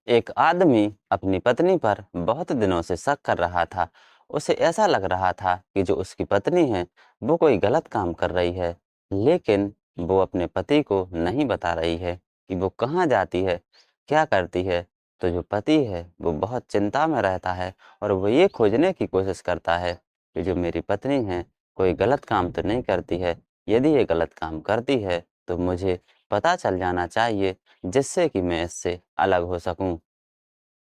एक आदमी अपनी पत्नी पर बहुत दिनों से शक कर रहा था। उसे ऐसा लग रहा था कि जो उसकी पत्नी है, वो कोई गलत काम कर रही है। लेकिन वो अपने पति को नहीं बता रही है कि वो कहाँ जाती है, क्या करती है। तो जो पति है, वो बहुत चिंता में रहता है और वो ये खोजने की कोशिश करता है कि जो मेरी पत्नी है, कोई गलत काम तो नहीं करती है। यदि ये गलत काम करती है, तो मुझे पता चल जाना चाहिए, जिससे कि मैं इससे अलग हो सकूँ।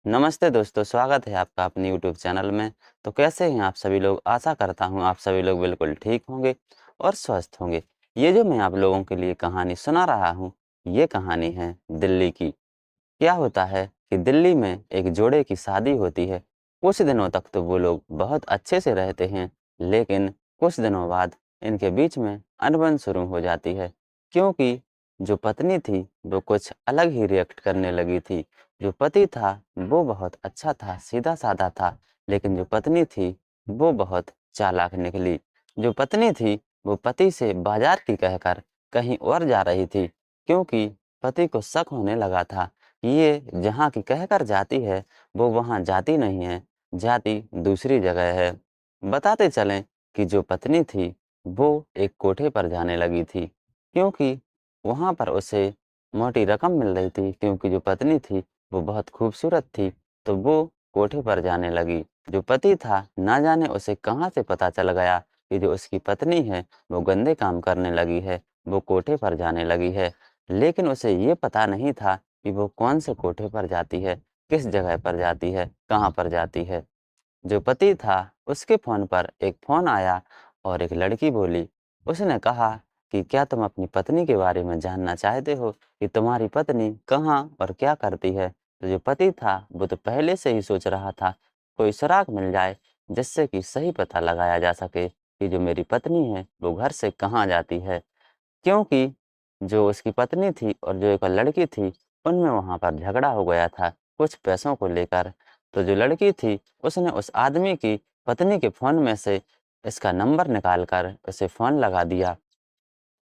नमस्ते दोस्तों, स्वागत है आपका अपने यूट्यूब चैनल में। तो कैसे हैं आप सभी लोग? आशा करता हूँ आप सभी लोग बिल्कुल ठीक होंगे और स्वस्थ होंगे। ये जो मैं आप लोगों के लिए कहानी सुना रहा हूँ, ये कहानी है दिल्ली की। क्या होता है कि दिल्ली में एक जोड़े की शादी होती है। कुछ दिनों तक तो वो लोग बहुत अच्छे से रहते हैं, लेकिन कुछ दिनों बाद इनके बीच में अनबन शुरू हो जाती है, क्योंकि जो पत्नी थी वो कुछ अलग ही रिएक्ट करने लगी थी। जो पति था वो बहुत अच्छा था, सीधा साधा था, लेकिन जो पत्नी थी वो बहुत चालाक निकली। जो पत्नी थी वो पति से बाजार की कहकर कहीं और जा रही थी, क्योंकि पति को शक होने लगा था ये जहाँ की कहकर जाती है, वो वहाँ जाती नहीं है, जाती दूसरी जगह है। बताते चलें कि जो पत्नी थी, वो एक कोठे पर जाने लगी थी, क्योंकि वहाँ पर उसे मोटी रकम मिल रही थी, क्योंकि जो पत्नी थी, वो बहुत खूबसूरत थी, तो वो कोठे पर जाने लगी। जो पति था, ना जाने उसे कहाँ से पता चल गया कि जो उसकी पत्नी है, वो गंदे काम करने लगी है, वो कोठे पर जाने लगी है। लेकिन उसे ये पता नहीं था कि वो कौन से कोठे पर जाती है, किस जगह पर जाती है, कहाँ पर जाती है। जो पति था, उसके फ़ोन पर एक फ़ोन आया और एक लड़की बोली। उसने कहा कि क्या तुम अपनी पत्नी के बारे में जानना चाहते हो कि तुम्हारी पत्नी कहाँ और क्या करती है? तो जो पति था, वो तो पहले से ही सोच रहा था, कोई सुराग मिल जाए, जिससे कि सही पता लगाया जा सके कि जो मेरी पत्नी है, वो घर से कहाँ जाती है। क्योंकि जो उसकी पत्नी थी और जो एक लड़की थी, उनमें वहाँ पर झगड़ा हो गया था, कुछ पैसों को लेकर। तो जो लड़की थी, उसने उस आदमी की पत्नी के फ़ोन में से इसका नंबर निकाल कर उसे फ़ोन लगा दिया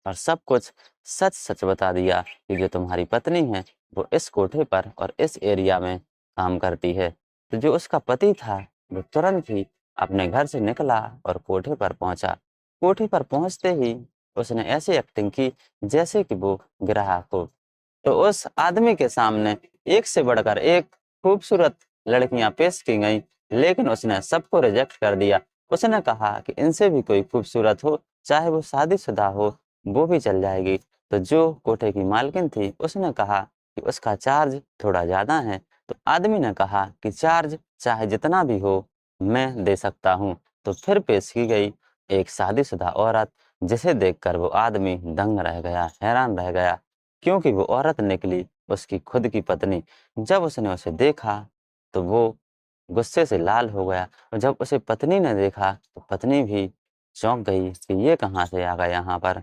और सब कुछ सच-सच बता दिया कि जो तुम्हारी पत्नी है, वो इस कोठे पर और इस एरिया में काम करती है। तो जो उसका पति था, वो तुरंत ही अपने घर से निकला और कोठे पर पहुँचा। कोठे पर पहुँचते ही उसने ऐसी एक्टिंग की जैसे कि वो ग्राहक हो। तो उस आदमी के सामने एक से बढ़कर एक खूबसूरत लड़कियां पेश की गईं, लेकिन उसने सबको रिजेक्ट कर दिया। उसने कहा कि इनसे भी कोई खूबसूरत हो, चाहे वो शादीशुदा हो, वो भी चल जाएगी। तो जो कोठे की मालकिन थी, उसने कहा कि उसका चार्ज थोड़ा ज़्यादा है। तो आदमी ने कहा कि चार्ज चाहे जितना भी हो, मैं दे सकता हूँ। तो फिर पेश की गई एक शादीशुदा औरत, जिसे देखकर वो आदमी दंग रह गया, हैरान रह गया। क्योंकि वो औरत निकली उसकी खुद की पत्नी। जब उसने उसे देखा, तो वो गुस्से से लाल हो गया और जब उसे पत्नी ने देखा, तो पत्नी भी चौंक गई कि ये कहाँ से आ गया यहाँ पर।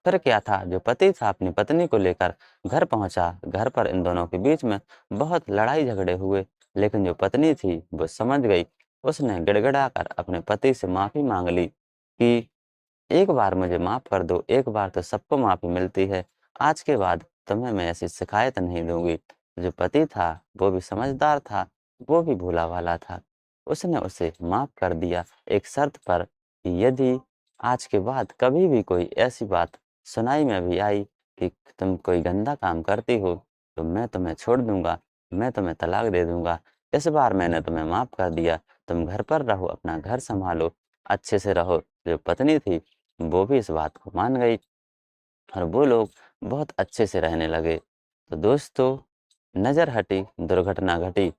फिर क्या था, जो पति था अपनी पत्नी को लेकर घर पहुँचा। घर पर इन दोनों के बीच में बहुत लड़ाई झगड़े हुए, लेकिन जो पत्नी थी वो समझ गई। उसने गिड़गिड़ाकर अपने पति से माफ़ी माँग ली कि एक बार मुझे माफ़ कर दो, एक बार तो सबको माफ़ी मिलती है। आज के बाद तुम्हें मैं ऐसी शिकायत नहीं दूँगी। जो पति था, वो भी समझदार था, वो भी भोला-भाला था। उसने उसे माफ़ कर दिया एक शर्त पर कि यदि आज के बाद कभी भी कोई ऐसी बात सुनाई में भी आई कि तुम कोई गंदा काम करती हो, तो मैं तुम्हें छोड़ दूँगा, मैं तुम्हें तलाक दे दूँगा। इस बार मैंने तुम्हें माफ़ कर दिया, तुम घर पर रहो, अपना घर सँभालो, अच्छे से रहो। जो पत्नी थी, वो भी इस बात को मान गई और वो लोग बहुत अच्छे से रहने लगे। तो दोस्तों, नज़र हटी, दुर्घटना घटी।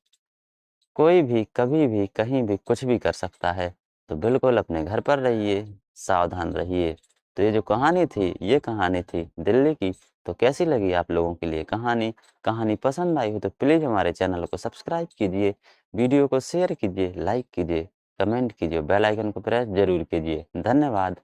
कोई भी, कभी भी, कहीं भी, कुछ भी कर सकता है। तो बिल्कुल अपने घर पर रहिए, सावधान रहिए। तो ये जो कहानी थी, ये कहानी थी दिल्ली की। तो कैसी लगी आप लोगों के लिए कहानी? कहानी पसंद आई हो तो प्लीज़ हमारे चैनल को सब्सक्राइब कीजिए, वीडियो को शेयर कीजिए, लाइक कीजिए, कमेंट कीजिए, बेल आइकन को प्रेस ज़रूर कीजिए। धन्यवाद।